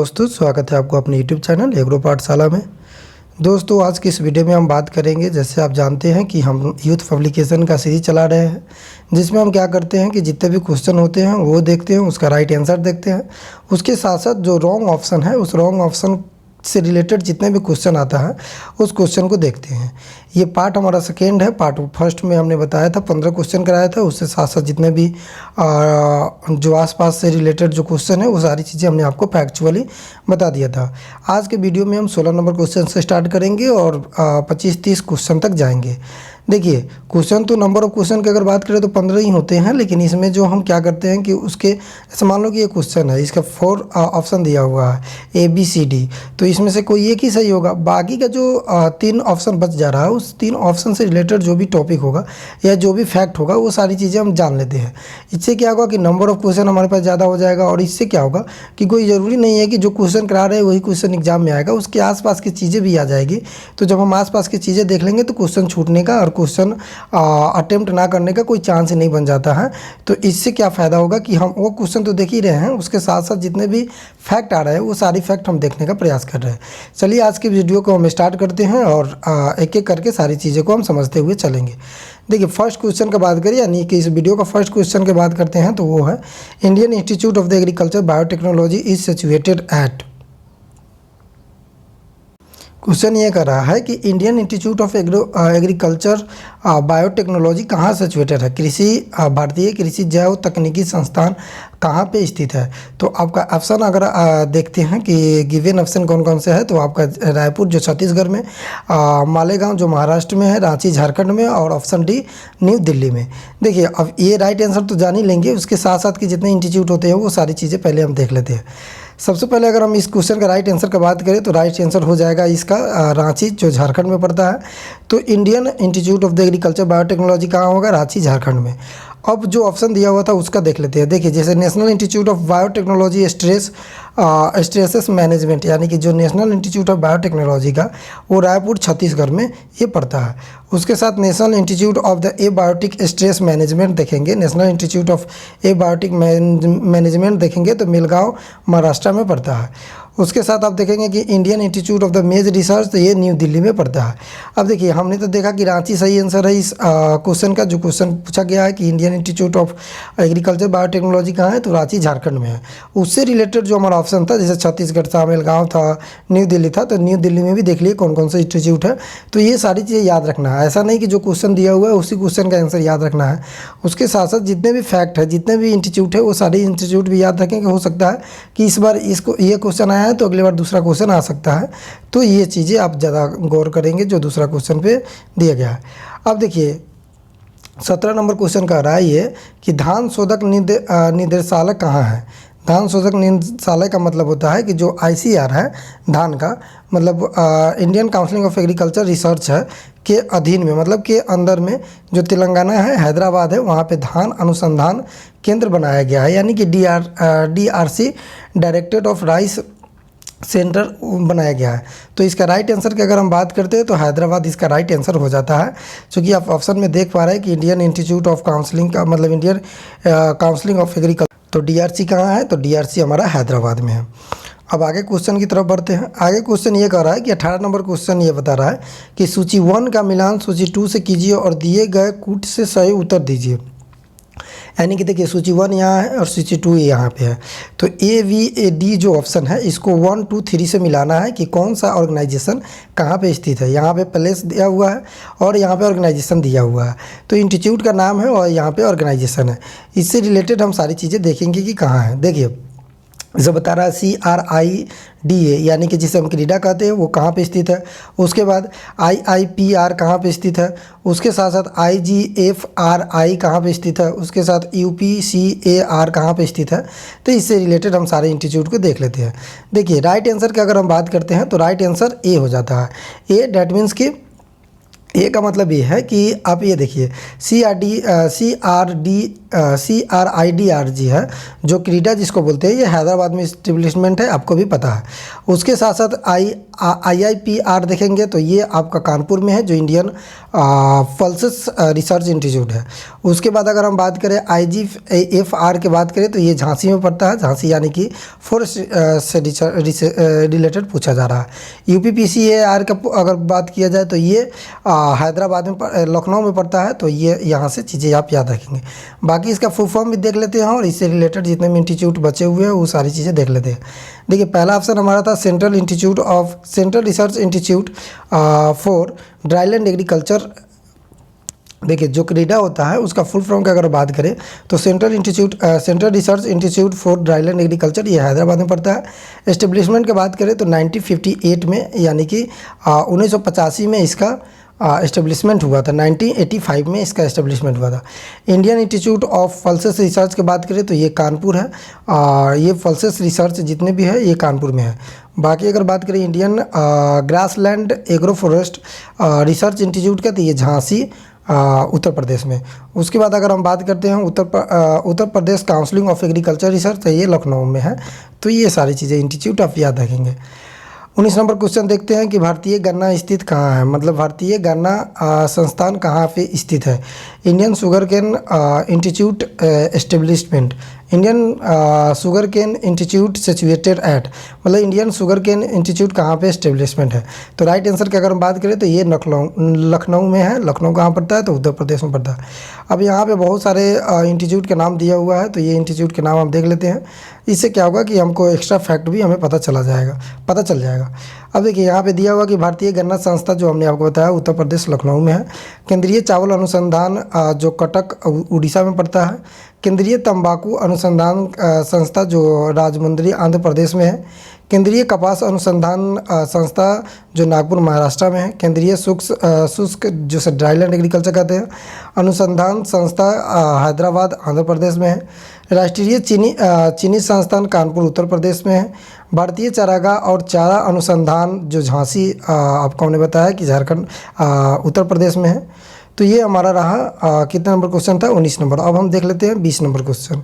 दोस्तों, स्वागत है आपको अपने YouTube चैनल एग्रो पाठशाला में। दोस्तों, आज की इस वीडियो में हम बात करेंगे, जैसे आप जानते हैं कि हम यूथ पब्लिकेशन का सीरीज चला रहे हैं, जिसमें हम क्या करते हैं कि जितने भी क्वेश्चन होते हैं वो देखते हैं, उसका राइट आंसर देखते हैं। उसके साथ साथ जो रॉन्ग ऑप्शन है, उस रॉन्ग ऑप्शन से रिलेटेड जितने भी क्वेश्चन आता है उस क्वेश्चन को देखते हैं। ये पार्ट हमारा सेकेंड है। पार्ट फर्स्ट में हमने बताया था 15 क्वेश्चन कराया था, उससे साथ साथ जितने भी जो आसपास से रिलेटेड जो क्वेश्चन है वो सारी चीज़ें हमने आपको फैक्चुअली बता दिया था। आज के वीडियो में हम 16 नंबर क्वेश्चन से स्टार्ट करेंगे और 25-30 क्वेश्चन तक जाएंगे। देखिए, क्वेश्चन तो नंबर ऑफ क्वेश्चन की अगर बात करें तो 15 ही होते हैं, लेकिन इसमें जो हम क्या करते हैं कि उसके जैसे मान लो कि ये क्वेश्चन है, इसका 4 ऑप्शन दिया हुआ है ABCD, तो इसमें से कोई एक ही सही होगा। बाकी का जो 3 ऑप्शन बच जा रहा है, उस 3 ऑप्शन से रिलेटेड जो भी टॉपिक होगा या जो भी फैक्ट होगा वो सारी चीज़ें हम जान लेते हैं। इससे क्या होगा कि नंबर ऑफ क्वेश्चन हमारे पास ज़्यादा हो जाएगा, और इससे क्या होगा कि कोई ज़रूरी नहीं है कि जो क्वेश्चन करा रहे हैं वही क्वेश्चन एग्जाम में आएगा, उसके आसपास की चीज़ें भी आ जाएगी। तो जब हम आसपास की चीज़ें देख लेंगे तो क्वेश्चन छूटने का और क्वेश्चन अटेम्प्ट ना करने का कोई चांस नहीं बन जाता है। तो इससे क्या फ़ायदा होगा कि हम वो क्वेश्चन तो देख ही रहे हैं, उसके साथ साथ जितने भी फैक्ट आ रहे हैं वो सारी फैक्ट हम देखने का प्रयास कर रहे हैं। चलिए, आज की वीडियो को हम स्टार्ट करते हैं और एक एक करके सारी चीज़ों को हम समझते हुए चलेंगे। देखिए, फर्स्ट क्वेश्चन का बात करें, यानी कि इस वीडियो का फर्स्ट क्वेश्चन की बात करते हैं तो वो है Indian Institute of the agriculture biotechnology is situated at. Question ये कर रहा है कि Indian Institute of agriculture biotechnology कहाँ सिचुएटेड है, भारतीय कृषि जैव तकनीकी संस्थान कहाँ पे स्थित है। तो आपका ऑप्शन अगर देखते हैं कि गिवन ऑप्शन कौन कौन से है, तो आपका रायपुर जो छत्तीसगढ़ में, मालेगांव जो महाराष्ट्र में है, रांची झारखंड में, और ऑप्शन डी न्यू दिल्ली में। देखिए, अब ये राइट आंसर तो जान ही लेंगे, उसके साथ साथ कि जितने इंस्टीट्यूट होते हैं वो सारी चीज़ें पहले हम देख लेते हैं। सबसे पहले अगर हम इस क्वेश्चन का राइट आंसर का बात करें तो राइट आंसर हो जाएगा इसका रांची, जो झारखंड में पड़ता है। तो Indian Institute of the agriculture biotechnology कहाँ होगा, रांची झारखंड में। अब जो ऑप्शन दिया हुआ था उसका देख लेते हैं। देखिए, जैसे national Institute of biotechnology stresses management, यानी कि जो नेशनल इंस्टीट्यूट ऑफ बायोटेक्नोलॉजी का वो रायपुर छत्तीसगढ़ में ये पड़ता है। उसके साथ National Institute of the Abiotic Stress Management देखेंगे, National Institute of Abiotic Management देखेंगे तो मिलगांव महाराष्ट्र में पड़ता है। उसके साथ आप देखेंगे कि इंडियन इंस्टीट्यूट ऑफ द मेज रिसर्च, तो ये न्यू दिल्ली में पड़ता है। अब देखिए, हमने तो देखा कि रांची सही आंसर है इस क्वेश्चन का। जो क्वेश्चन पूछा गया है कि Indian Institute of agriculture biotechnology कहाँ है, तो रांची झारखंड में है। उससे रिलेटेड जो हमारा ऑप्शन था, जैसे छत्तीसगढ़ था, मिलगांव था, न्यू दिल्ली था, तो न्यू दिल्ली में भी देख लिए कौन कौन सा इंस्टीट्यूट है। तो ये सारी चीज़ें याद रखना है, ऐसा नहीं कि जो क्वेश्चन दिया हुआ है उसी क्वेश्चन का आंसर याद रखना है। उसके साथ साथ जितने भी फैक्ट है, जितने भी इंस्टीट्यूट है, वो सारे इंस्टीट्यूट भी याद रखेंगे। हो सकता है कि इस बार इसको ये क्वेश्चन आया है तो अगली बार दूसरा क्वेश्चन आ सकता है। तो ये चीज़ें आप ज़्यादा गौर करेंगे जो दूसरा क्वेश्चन पे दिया गया है। अब देखिए, 17 नंबर क्वेश्चन का रहा है ये कि धान शोधक निदेशालय कहाँ है। धान शोधक निदेशालय का मतलब होता है कि जो ICR है धान का, मतलब Indian council of agriculture research है के अधीन में, मतलब के अंदर में जो तेलंगाना है, हैदराबाद है, वहाँ पे धान अनुसंधान केंद्र बनाया गया है, यानी कि DRC directorate of rice centre बनाया गया है। तो इसका राइट आंसर की अगर हम बात करते हैं तो हैदराबाद इसका राइट आंसर हो जाता है। क्योंकि आप ऑप्शन में देख पा रहे हैं कि इंडियन इंस्टीट्यूट ऑफ काउंसलिंग का मतलब इंडियन काउंसलिंग ऑफ एग्रीकल्चर, तो DRC कहाँ है, तो DRC हमारा हैदराबाद में है। अब आगे क्वेश्चन की तरफ बढ़ते हैं। आगे क्वेश्चन ये कह रहा है कि 18 नंबर क्वेश्चन ये बता रहा है कि सूची 1 का मिलान सूची 2 से कीजिए और दिए गए कूट से सही उत्तर दीजिए। यानी कि देखिए, सूची 1 यहाँ है और सूची 2 यहाँ पे है। तो AVAD जो ऑप्शन है इसको 1, 2, 3 से मिलाना है कि कौन सा ऑर्गेनाइजेशन कहाँ पे स्थित है। यहाँ पे प्लेस दिया हुआ है और यहाँ पे ऑर्गेनाइजेशन दिया हुआ है। तो इंस्टीट्यूट का नाम है और यहाँ पे ऑर्गेनाइजेशन है। इससे रिलेटेड हम सारी चीज़ें देखेंगे कि कहाँ है। देखिए, जैसे बता रहा है CRIDA, यानी कि जिसे हम क्रीडा कहते हैं, वो कहाँ पे स्थित है। उसके बाद IIPR कहाँ पे स्थित है। उसके साथ साथ IGFRI कहाँ पे स्थित है। उसके साथ UPCAR कहाँ पे स्थित है। तो इससे रिलेटेड हम सारे इंस्टीट्यूट को देख लेते हैं। देखिए, राइट आंसर की अगर हम बात करते हैं तो राइट आंसर A हो जाता है। A डैट मीन्स कि ए का मतलब ये है कि आप ये देखिए CRIDRG है, जो क्रीडा जिसको बोलते हैं, ये हैदराबाद में इस्टेब्लिशमेंट है, आपको भी पता है। उसके साथ साथ IIPR देखेंगे तो ये आपका कानपुर में है, जो इंडियन पल्सेस रिसर्च इंस्टीट्यूट है। उसके बाद अगर हम बात करें IGFR के बात करें तो ये झांसी में पड़ता है, झांसी यानी कि फॉरेस्ट से रिलेटेड पूछा जा रहा है। UPPCAR का अगर बात किया जाए तो ये हैदराबाद में लखनऊ में पड़ता है, तो ये यहाँ से चीज़ें आप याद रखेंगे। बाकी इसका फुल फॉर्म भी देख लेते हैं और इससे रिलेटेड जितने भी इंस्टीट्यूट बचे हुए हैं वो सारी चीज़ें देख लेते हैं। देखिए पहला ऑप्शन हमारा था central research institute for dryland agriculture. देखिए जो क्रीडा होता है उसका फुल फॉर्म की अगर बात करें तो central research institute for dryland agriculture, ये हैदराबाद में पड़ता है। एस्टेब्लिशमेंट की बात करें तो 1958 में यानी कि 1985 में इसका एस्टेब्लिशमेंट हुआ था। 1985 में इसका एस्टेब्लिशमेंट हुआ था। Indian Institute of pulses research की बात करें तो ये कानपुर है। ये पल्सेस रिसर्च जितने भी है ये कानपुर में है। बाकी अगर बात करें Indian grassland agro forest research institute का तो ये झांसी उत्तर प्रदेश में। उसके बाद अगर हम बात करते हैं Uttar Pradesh counselling of agriculture research, तो ये लखनऊ में है। तो ये सारी चीज़ें इंस्टीट्यूट आप याद रखेंगे। 19 नंबर क्वेश्चन देखते हैं कि भारतीय गन्ना स्थित कहाँ है, मतलब भारतीय गन्ना संस्थान कहाँ पे स्थित है। Indian sugar cane institute establishment, Indian sugar cane institute situated at, मतलब इंडियन शुगर केन इंस्टीट्यूट कहाँ पे एस्टेब्लिशमेंट है। तो राइट आंसर की अगर हम बात करें तो ये लखनऊ में है। लखनऊ कहाँ पड़ता है, तो उत्तर प्रदेश में पड़ता है। अब यहाँ पे बहुत सारे इंस्टीट्यूट के नाम दिया हुआ है, तो ये इंस्टीट्यूट के नाम हम देख लेते हैं। इससे क्या होगा कि हमको एक्स्ट्रा फैक्ट भी हमें पता चल जाएगा। अब देखिए यहाँ पे दिया हुआ कि भारतीय गन्ना संस्था, जो हमने आपको बताया उत्तर प्रदेश लखनऊ में है। केंद्रीय चावल अनुसंधान जो कटक उड़ीसा में पड़ता है। केंद्रीय तंबाकू अनुसंधान संस्था जो राजमुंदरी आंध्र प्रदेश में है। केंद्रीय कपास अनुसंधान संस्था जो नागपुर महाराष्ट्र में है। केंद्रीय शुष्क जो ड्राईलैंड एग्रीकल्चर कहते हैं अनुसंधान संस्था हैदराबाद आंध्र प्रदेश में है। राष्ट्रीय चीनी संस्थान कानपुर उत्तर प्रदेश में है। भारतीय चारागाह और चारा अनुसंधान जो झांसी आपको हमने बताया कि झारखंड उत्तर प्रदेश में है। तो ये हमारा रहा कितना नंबर क्वेश्चन था, 19 नंबर। अब हम देख लेते हैं 20 नंबर क्वेश्चन।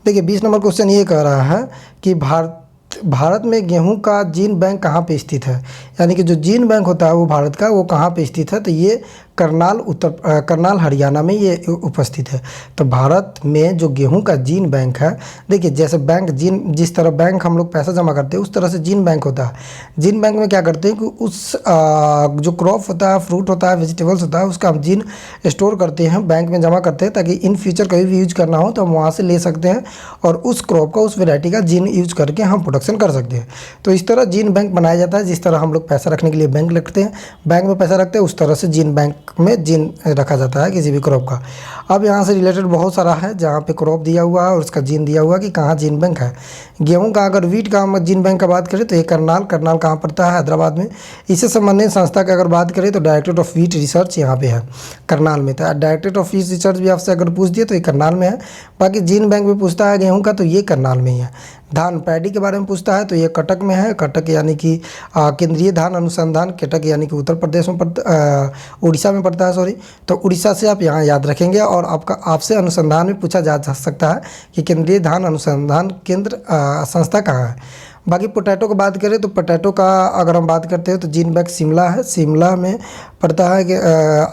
देखिए 20 नंबर क्वेश्चन ये कह रहा है कि भारत में गेहूं का जीन बैंक कहाँ पे स्थित है, यानी कि जो जीन बैंक होता है वो भारत का, वो कहाँ पे स्थित है। तो ये करनाल हरियाणा में ये उपस्थित है। तो भारत में जो गेहूं का जीन बैंक है, देखिए जैसे बैंक जिस तरह बैंक हम लोग पैसा जमा करते हैं उस तरह से जीन बैंक होता है। जीन बैंक में क्या करते हैं कि उस जो क्रॉप होता है, फ्रूट होता है, वेजिटेबल्स होता है, उसका हम जीन स्टोर करते हैं, बैंक में जमा करते हैं, ताकि इन फ्यूचर कभी भी यूज करना हो तो हम वहाँ से ले सकते हैं और उस क्रॉप का, उस वेराइटी का जीन यूज करके हम प्रोडक्शन कर सकते हैं। तो इस तरह जीन बैंक बनाया जाता है। जिस तरह हम लोग पैसा रखने के लिए बैंक रखते हैं, बैंक में पैसा रखते हैं, उस तरह से जीन बैंक में जीन रखा जाता है किसी भी क्रॉप का। अब यहाँ से रिलेटेड बहुत सारा है जहाँ पे क्रॉप दिया हुआ है और उसका जीन दिया हुआ है कि कहाँ जीन बैंक है। गेहूं का अगर वीट का जीन बैंक का बात करें तो ये करनाल कहाँ पड़ता है, हैदराबाद में। इससे संबंधित संस्था की अगर बात करें तो डायरेक्टरेट ऑफ वीट रिसर्च यहाँ पे है, करनाल में। तो डायरेक्टरेट ऑफ वीट रिसर्च भी आपसे अगर पूछ दिए तो ये करनाल में है। बाकी जीन बैंक में पूछता है गेहूँ का तो ये करनाल में ही है। धान पैडी के बारे में पूछता है तो ये कटक में है। कटक यानी कि केंद्रीय धान अनुसंधान, कटक यानी कि उत्तर प्रदेश में उड़ीसा में पड़ता है, सॉरी। तो उड़ीसा से आप यहाँ याद रखेंगे और आपसे अनुसंधान में पूछा जा सकता है कि केंद्रीय धान अनुसंधान केंद्र संस्था कहाँ है। बाकी पोटैटो की बात करें तो पोटैटो का अगर हम बात करते हैं तो जीन बैंक शिमला है, शिमला में पड़ता है कि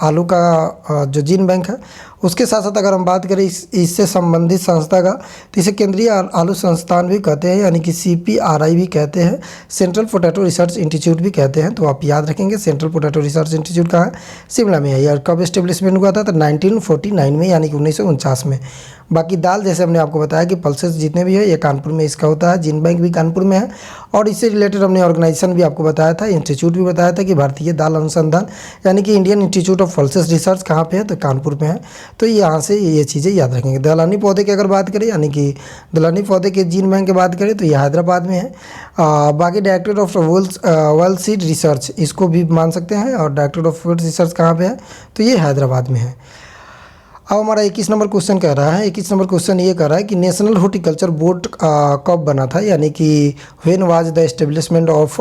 आलू का जो जीन बैंक है। उसके साथ साथ अगर हम बात करें इससे संबंधित संस्था का तो इसे केंद्रीय आलू संस्थान भी कहते हैं, यानी कि CPRI भी कहते हैं, सेंट्रल पोटैटो रिसर्च इंस्टीट्यूट भी कहते हैं। तो आप याद रखेंगे सेंट्रल पोटैटो रिसर्च इंस्टीट्यूट कहाँ है, शिमला में है। यार कब एस्टेब्लिशमेंट हुआ था, तो 1949 में, यानी कि 1949 में। बाकी दाल जैसे हमने आपको बताया कि पल्सेस जितने भी है ये कानपुर में इसका होता है, जीन बैंक भी कानपुर में है। और इससे रिलेटेड हमने ऑर्गेनाइजेशन भी आपको बताया था, इंस्टीट्यूट भी बताया था कि भारतीय दाल अनुसंधान यानी कि Indian Institute of pulses research कहाँ पे है, तो कानपुर में है। तो यहाँ से ये चीज़ें याद रखेंगे। दलहनी पौधे की अगर बात करें, यानी कि दलहनी पौधे के जीन बैंक की बात करें तो ये हैदराबाद में है। बाकी directorate of world seed research इसको भी मान सकते हैं, और डायरेक्टरेट ऑफ फूड रिसर्च कहाँ पे है, तो ये हैदराबाद में है। अब हमारा 21 नंबर क्वेश्चन कह रहा है, 21 नंबर क्वेश्चन ये कह रहा है कि नेशनल हॉर्टिकल्चर बोर्ड कब बना था, यानी कि when was the establishment of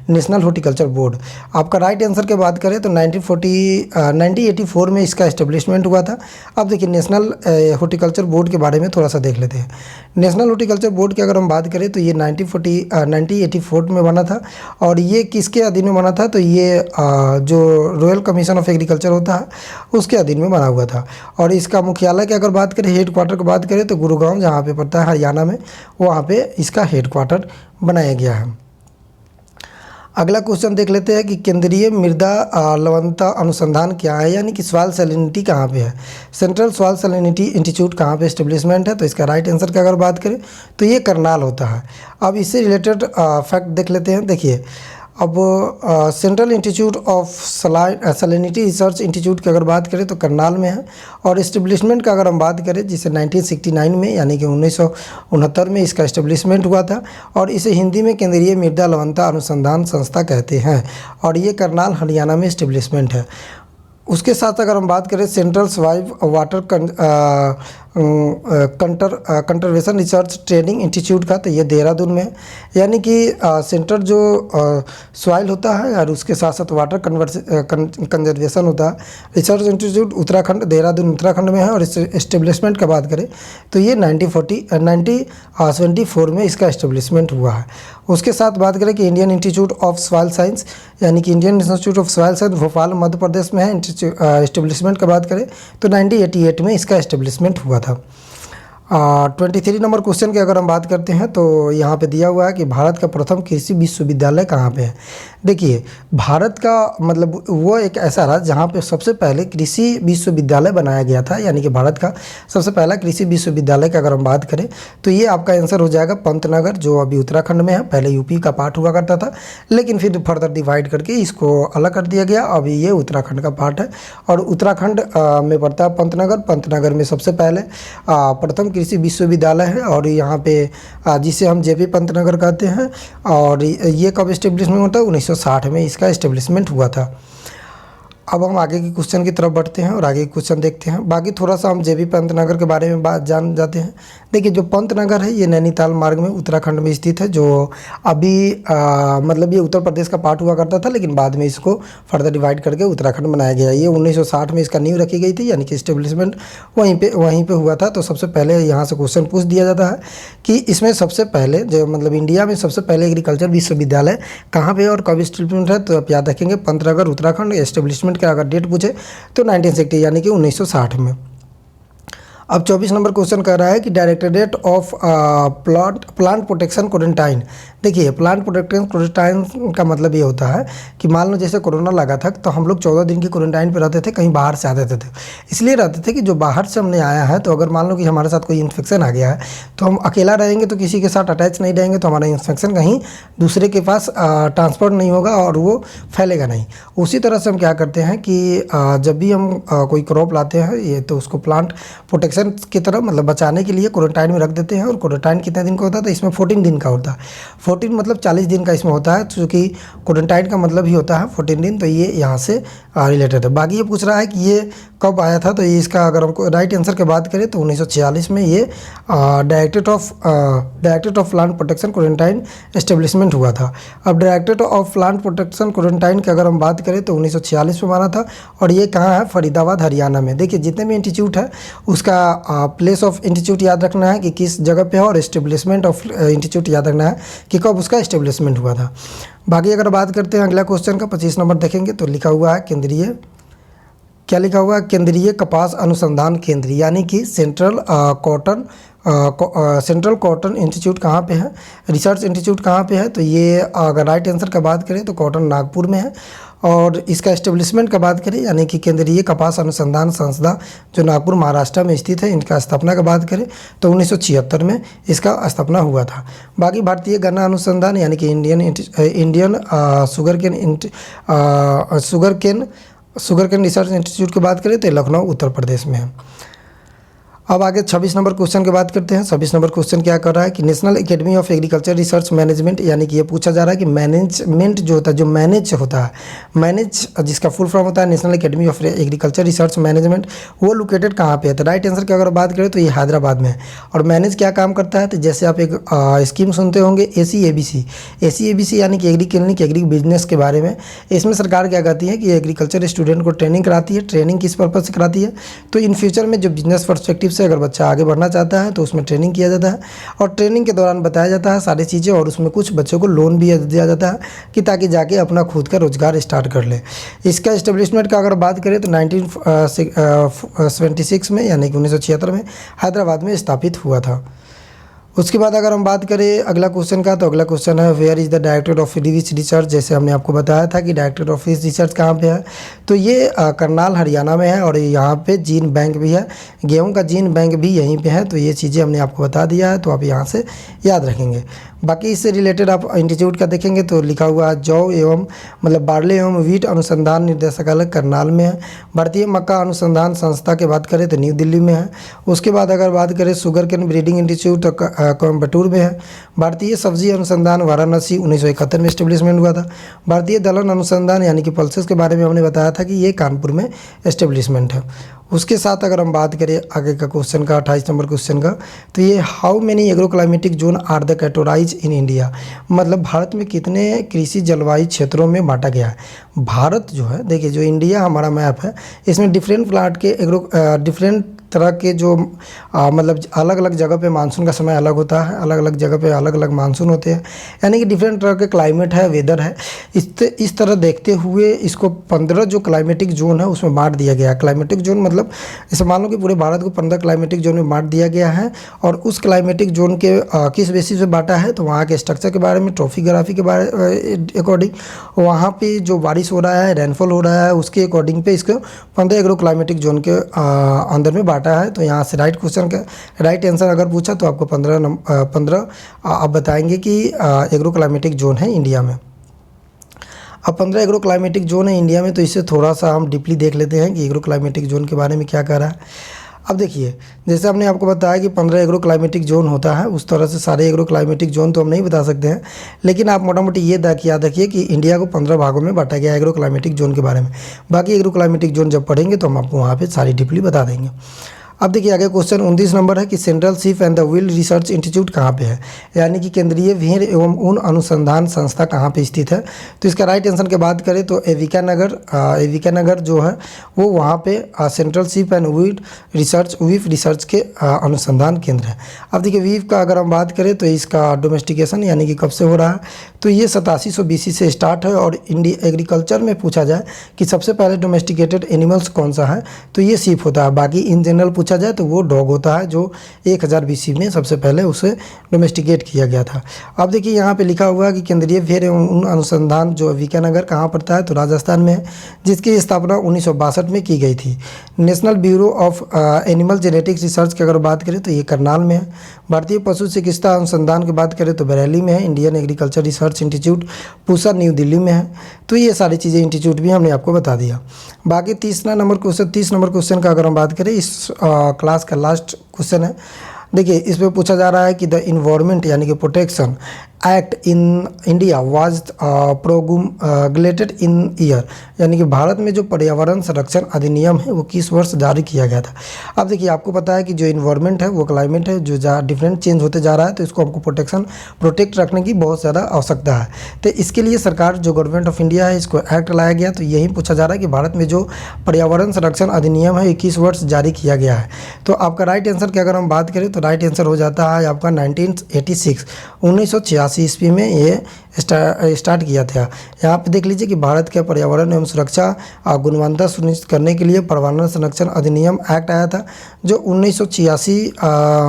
national horticulture board. आपका राइट आंसर की बात करें तो 1984 में इसका एस्टेब्लिशमेंट हुआ था। अब देखिए नेशनल हॉर्टिकल्चर बोर्ड के बारे में थोड़ा सा देख लेते हैं। नेशनल हॉर्टिकल्चर बोर्ड की अगर हम बात करें तो ये 1984 में बना था। और ये किसके अधीन में बना था, तो ये जो रॉयल कमीशन ऑफ एग्रीकल्चर होता है उसके अधीन में बना हुआ था। और इसका मुख्यालय की अगर बात करें, हेड क्वार्टर की बात करें तो गुरुग्राम जहाँ पे पड़ता है हरियाणा में, वहाँ पे इसका हेड क्वार्टर बनाया गया है। अगला क्वेश्चन देख लेते हैं कि केंद्रीय मृदा लवणता अनुसंधान क्या है, यानी कि सॉइल सैलिनिटी कहाँ पे है। सेंट्रल सॉइल सैलिनिटी इंस्टीट्यूट कहाँ पे एस्टेब्लिशमेंट है, तो इसका राइट आंसर की अगर बात करें तो ये करनाल होता है। अब इससे रिलेटेड फैक्ट देख लेते हैं। देखिए अब central institute of salinity research institute की अगर बात करें तो करनाल में है। और इस्टेब्लिशमेंट का अगर हम बात करें, जिसे 1969 में यानी कि 1969 में इसका इस्टेब्लिशमेंट हुआ था। और इसे हिंदी में केंद्रीय मृदा लवणता अनुसंधान संस्था कहते हैं। और ये करनाल हरियाणा में इस्टेब्लिशमेंट है। उसके साथ अगर हम बात करें central soil water conservation research training institute का, तो ये देहरादून में है। यानी कि सेंटर जो सॉइल होता है और उसके साथ साथ वाटर कंजर्वेशन होता है, रिसर्च इंस्टीट्यूट उत्तराखंड, देहरादून उत्तराखंड में है। और इस एस्टेब्लिशमेंट की बात करें तो ये 1974 में इसका एस्टेब्लिशमेंट हुआ है। उसके साथ बात करें कि Indian Institute of Soil Science, यानी कि Indian Institute of Soil Science Bhopal Madhya Pradesh में है। एस्टेब्लिशमेंट की बात करें तो 1988 में इसका एस्टेब्लिशमेंट हुआ था। 23 नंबर क्वेश्चन की अगर हम बात करते हैं तो यहाँ पे दिया हुआ है कि भारत का प्रथम कृषि विश्वविद्यालय कहाँ पे है। देखिए भारत का मतलब वो एक ऐसा राज्य जहाँ पे सबसे पहले कृषि विश्वविद्यालय बनाया गया था, यानी कि भारत का सबसे पहला कृषि विश्वविद्यालय की अगर हम बात करें तो ये आपका आंसर हो जाएगा पंतनगर, जो अभी उत्तराखंड में है। पहले यूपी का पार्ट हुआ करता था, लेकिन फिर फर्दर डिवाइड करके इसको अलग कर दिया गया। अभी ये उत्तराखंड का पार्ट है और उत्तराखंड में पड़ता है पंतनगर। पंतनगर में सबसे पहले प्रथम कृषि विश्वविद्यालय है और यहाँ पे जिसे हम जेपी पंतनगर कहते हैं। और ये कब इस्टेब्लिशमेंट होता है, 1960 में इसका इस्टेब्लिशमेंट हुआ था। अब हम आगे के क्वेश्चन की तरफ बढ़ते हैं और आगे के क्वेश्चन देखते हैं। बाकी थोड़ा सा हम जेबी पंतनगर के बारे में बात जान जाते हैं। देखिए जो पंतनगर है ये नैनीताल मार्ग में उत्तराखंड में स्थित है, जो अभी मतलब ये उत्तर प्रदेश का पार्ट हुआ करता था, लेकिन बाद में इसको फर्दर डिवाइड करके उत्तराखंड बनाया गया। ये 1960 में इसका नींव रखी गई थी, यानी कि इस्टेब्लिशमेंट वहीं पे हुआ था। तो सबसे पहले यहाँ से क्वेश्चन पूछ दिया जाता है कि इसमें सबसे पहले जो मतलब इंडिया में सबसे पहले एग्रीकल्चर विश्वविद्यालय कहाँ पे और कब इस्टेब्लिशमेंट है, तो आप याद रखेंगे पंतनगर उत्तराखंड। इस्टेब्लिशमेंट का अगर डेट पूछे तो 1960 यानी कि 1960 में। अब 24 नंबर क्वेश्चन कह रहा है कि directorate of plant protection quarantine. देखिए प्लांट प्रोटेक्शन क्वारंटाइन का मतलब ये होता है कि मान लो जैसे कोरोना लगा था तो हम लोग 14 दिन की क्वारंटाइन पे रहते थे, कहीं बाहर से आते थे। इसलिए रहते थे कि जो बाहर से हमने आया है, तो अगर मान लो कि हमारे साथ कोई इन्फेक्शन आ गया है तो हम अकेला रहेंगे, तो किसी के साथ अटैच नहीं रहेंगे, तो हमारा इन्फेक्शन कहीं दूसरे के पास ट्रांसफर नहीं होगा और वो फैलेगा नहीं। उसी तरह से हम क्या करते हैं कि जब भी हम कोई क्रॉप लाते हैं ये, तो उसको प्लांट प्रोटेक्शन की तरह मतलब बचाने के लिए क्वारंटाइन में रख देते हैं। और क्वारंटाइन कितने दिन का होता है, तो इसमें 14 दिन का होता है। 14 मतलब 40 दिन का इसमें होता है, क्योंकि क्वारंटाइन का मतलब ही होता है 14 दिन। तो ये यहाँ से रिलेटेड है। बाकी ये पूछ रहा है कि ये कब आया था, तो ये इसका अगर हमको राइट आंसर की बात करें तो 1946 में ये directorate of plant protection quarantine establishment हुआ था। अब directorate of plant protection quarantine की अगर हम बात करें तो 1946 में बना था। और ये कहाँ है, फरीदाबाद हरियाणा में। देखिए जितने भी इंस्टीट्यूट है उसका प्लेस ऑफ इंस्टीट्यूट याद रखना है कि किस जगह पे है, और एस्टेब्लिशमेंट ऑफ इंस्टीट्यूट याद रखना है कि कब उसका एस्टेब्लिशमेंट हुआ था। बाकी अगर बात करते हैं अगला क्वेश्चन का 25 नंबर देखेंगे तो लिखा हुआ है केंद्रीय, क्या लिखा हुआ है, केंद्रीय कपास अनुसंधान केंद्र, यानी कि सेंट्रल कॉटन इंस्टीट्यूट कहाँ पे है, रिसर्च इंस्टीट्यूट कहाँ पे है, तो ये अगर राइट आंसर का बात करें तो कॉटन नागपुर में है। और इसका एस्टेब्लिशमेंट का बात करें यानी कि केंद्रीय कपास अनुसंधान संस्था जो नागपुर महाराष्ट्र में स्थित है, इनका स्थापना का बात करें तो 1976 में इसका स्थापना हुआ था। बाकी भारतीय गन्ना अनुसंधान यानी कि Indian sugar cane research institute की बात करें तो लखनऊ उत्तर प्रदेश में है। अब आगे 26 नंबर क्वेश्चन की बात करते हैं। 26 नंबर क्वेश्चन क्या कर रहा है कि national academy of agriculture research management, यानी कि ये पूछा जा रहा है कि मैनेजमेंट जो होता है, जो मैनेज होता है, मैनेज जिसका फुल फॉर्म होता है national academy of agriculture research management, वो लोकेटेड कहाँ पे है? तो राइट आंसर की अगर बात करें तो ये हैदराबाद में है। और मैनेज क्या काम करता है? तो जैसे आप एक स्कीम सुनते होंगे ACABC यानी कि एग्री क्लिनिक, एग्री बिजनेस के बारे में। इसमें सरकार क्या कहती है कि एग्रीकल्चर स्टूडेंट को ट्रेनिंग कराती है। ट्रेनिंग किस पर्पज़ से कराती है? तो इन फ्यूचर में जो बिजनेस पर्सपेक्टिव से अगर बच्चा आगे बढ़ना चाहता है तो उसमें ट्रेनिंग किया जाता है, और ट्रेनिंग के दौरान बताया जाता है सारी चीज़ें, और उसमें कुछ बच्चों को लोन भी दिया जाता है कि ताकि जाके अपना खुद का रोजगार स्टार्ट कर ले। इसका इस्टेब्लिशमेंट का अगर बात करें तो 1976 में, यानी कि 1976 में हैदराबाद में स्थापित हुआ था। उसके बाद अगर हम बात करें अगला क्वेश्चन का, तो अगला क्वेश्चन है where is the director of research. जैसे हमने आपको बताया था कि डायरेक्टर ऑफ रिसर्च कहाँ पे है, तो ये करनाल हरियाणा में है, और यहाँ पे जीन बैंक भी है, गेहूं का जीन बैंक भी यहीं पे है। तो ये चीज़ें हमने आपको बता दिया है, तो आप यहाँ से याद रखेंगे। बाकी इससे रिलेटेड आप इंस्टीट्यूट का देखेंगे तो लिखा हुआ है जौ एवं बार्ले एवं वीट अनुसंधान निर्देशालय करनाल में है। भारतीय मक्का अनुसंधान संस्था की बात करें तो न्यू दिल्ली में है। उसके बाद अगर बात करें sugar cane breeding institute Coimbatore में है। भारतीय सब्जी अनुसंधान वाराणसी 1971 में इस्टेब्लिशमेंट हुआ था। भारतीय दलहन अनुसंधान यानी कि पल्सेस के बारे में हमने बताया था कि ये कानपुर में इस्टेब्लिशमेंट है। उसके साथ अगर हम बात करें आगे का क्वेश्चन का, 28 नंबर क्वेश्चन का, तो ये how many agro climatic zone are the categorise in India, मतलब भारत में कितने कृषि जलवायु क्षेत्रों में बांटा गया है। भारत जो है, देखिए जो इंडिया हमारा मैप है, इसमें डिफरेंट प्लाट के डिफरेंट तरह के जो अलग अलग जगह पे मानसून का समय अलग होता है, अलग अलग जगह पे अलग अलग मानसून होते हैं, यानी कि डिफरेंट तरह के क्लाइमेट है, वेदर है। इस तरह देखते हुए इसको 15 जो क्लाइमेटिक जोन है उसमें बांट दिया गया है। क्लाइमेटिक जोन मतलब इसे मान लो कि पूरे भारत को 15 क्लाइमेटिक जोन में बांट दिया गया है, और उस क्लाइमेटिक जोन के किस बेसिस पे बांटा है, तो वहाँ के स्ट्रक्चर के बारे में, ट्रॉफिग्राफी के बारे अकॉर्डिंग, वहाँ पे जो बारिश हो रहा है, रेनफॉल हो रहा है, उसके अकॉर्डिंग पे इसको 15 एग्रो क्लाइमेटिक जोन के अंदर में बांटा है। तो यहाँ से राइट क्वेश्चन का राइट आंसर अगर पूछा तो आपको 15 आप बताएंगे कि एग्रो क्लाइमेटिक जोन है इंडिया में। अब 15 एग्रो क्लाइमेटिक जोन है इंडिया में, तो इससे थोड़ा सा हम डीपली देख लेते हैं कि एग्रो क्लाइमेटिक जोन के बारे में क्या कह रहा है। अब देखिए, जैसे हमने आपको बताया कि 15 एग्रो क्लाइमेटिक जोन होता है, उस तरह से सारे एग्रो क्लाइमेटिक जोन तो हम नहीं बता सकते हैं, लेकिन आप मोटा मोटी ये याद रखिए कि इंडिया को 15 भागों में बांटा गया एग्रो क्लाइमेटिक जोन के बारे में। बाकी एग्रो क्लाइमेटिक जोन जब पढ़ेंगे तो हम आपको वहाँ पे सारी डीपली बता देंगे। अब देखिए आगे क्वेश्चन 29 नंबर है कि central sheep and the will research institute कहाँ पे है, यानी कि केंद्रीय भेड़ एवं ऊन अनुसंधान संस्था कहाँ पे स्थित है। तो इसका राइट आंसर की बात करें तो एविका नगर जो है वो वहाँ पे सेंट्रल शीप एंड वीफ रिसर्च के अनुसंधान केंद्र है। अब देखिए वीफ का अगर हम बात करें तो इसका डोमेस्टिकेशन यानी कि कब से हो रहा है, तो ये 8700 BC से स्टार्ट है। और इंडिया एग्रीकल्चर में पूछा जाए कि सबसे पहले डोमेस्टिकेटेड एनिमल्स कौन सा है, तो ये शीप होता है। बाकी इन जनरल पूछा जाए तो वो डॉग होता है, जो 1000 BC में सबसे पहले उसे डोमेस्टिकेट किया गया था। अब देखिए यहाँ पे लिखा हुआ है कि केंद्रीय भेड़ एवं ऊन अनुसंधान जो विकानगर कहाँ पड़ता है, तो राजस्थान में है, जिसकी स्थापना 1962 में की गई थी। National bureau of animal genetics research की अगर बात करें तो ये करनाल में है। भारतीय पशु चिकित्सा अनुसंधान की बात करें तो बरेली में है। Indian agriculture research institute Pusa new Delhi में है। तो ये सारी चीज़ें इंस्टीट्यूट भी हमने आपको बता दिया। बाकी 30 नंबर क्वेश्चन का अगर हम बात करें, इस क्लास का लास्ट क्वेश्चन है। देखिए इसमें पूछा जा रहा है कि द इन्वायरमेंट यानी कि protection act in India was promulgated in year, यानी कि भारत में जो पर्यावरण संरक्षण अधिनियम है वो किस वर्ष जारी किया गया था। अब देखिए आपको पता है कि जो इन्वायरमेंट है वो क्लाइमेट है जो डिफरेंट चेंज होते जा रहा है, तो इसको हमको प्रोटेक्ट रखने की बहुत ज़्यादा आवश्यकता है। तो इसके लिए सरकार जो गवर्नमेंट ऑफ इंडिया है इसको एक्ट लाया गया। तो यही पूछा जा रहा है कि भारत में जो पर्यावरण संरक्षण अधिनियम है 21 वर्ष जारी किया गया है। तो आपका राइट आंसर की अगर हम बात करें तो राइट आंसर हो जाता है आपका 1986 ईस्वी में ये स्टार्ट किया था। यहाँ पे देख लीजिए कि भारत के पर्यावरण एवं सुरक्षा गुणवत्ता सुनिश्चित करने के लिए पर्यावरण संरक्षण अधिनियम एक्ट आया था, जो 1986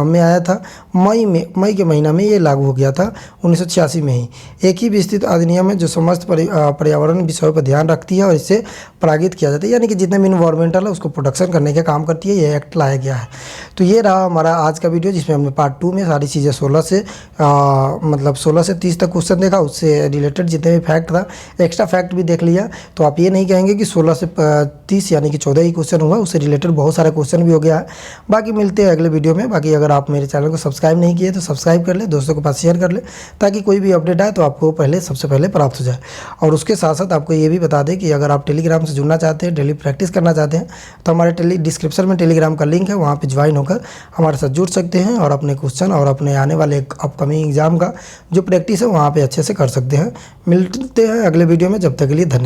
में आया था। मई के महीना में ये लागू हो गया था 1986 में ही। एक ही विस्तृत अधिनियम है जो समस्त पर्यावरण विषयों पर ध्यान रखती है और इससे प्रागित किया जाता है, यानी कि जितने भी इन्वायरमेंटल है उसको प्रोटेक्शन करने का काम करती है। ये एक्ट लाया गया है। तो ये रहा हमारा आज का वीडियो, जिसमें हमने पार्ट 2 में सारी चीज़ें 16 से 30 तक क्वेश्चन देखा। उससे रिलेटेड जितने भी फैक्ट था, एक्स्ट्रा फैक्ट भी देख लिया, तो आप ये नहीं कहेंगे कि 16 से 30 यानी कि 14 ही क्वेश्चन हुआ, उससे रिलेटेड बहुत सारा क्वेश्चन भी हो गया है। बाकी मिलते हैं अगले वीडियो में। बाकी अगर आप मेरे चैनल को सब्सक्राइब नहीं किए तो सब्सक्राइब कर ले, दोस्तों के पास शेयर कर ले, ताकि कोई भी अपडेट आए तो आपको सबसे पहले प्राप्त हो जाए। और उसके साथ साथ आपको ये भी बता दें कि अगर आप टेलीग्राम से जुड़ना चाहते हैं, डेली प्रैक्टिस करना चाहते हैं, तो हमारे डिस्क्रिप्शन में टेलीग्राम का लिंक है, वहाँ पे ज्वाइन होकर हमारे साथ जुड़ सकते हैं और अपने क्वेश्चन और अपने आने वाले अपकमिंग एग्जाम का जो प्रैक्टिस है वहाँ पे अच्छे से कर सकते हैं। मिलते हैं अगले वीडियो में, जब तक के लिए धन्यवाद।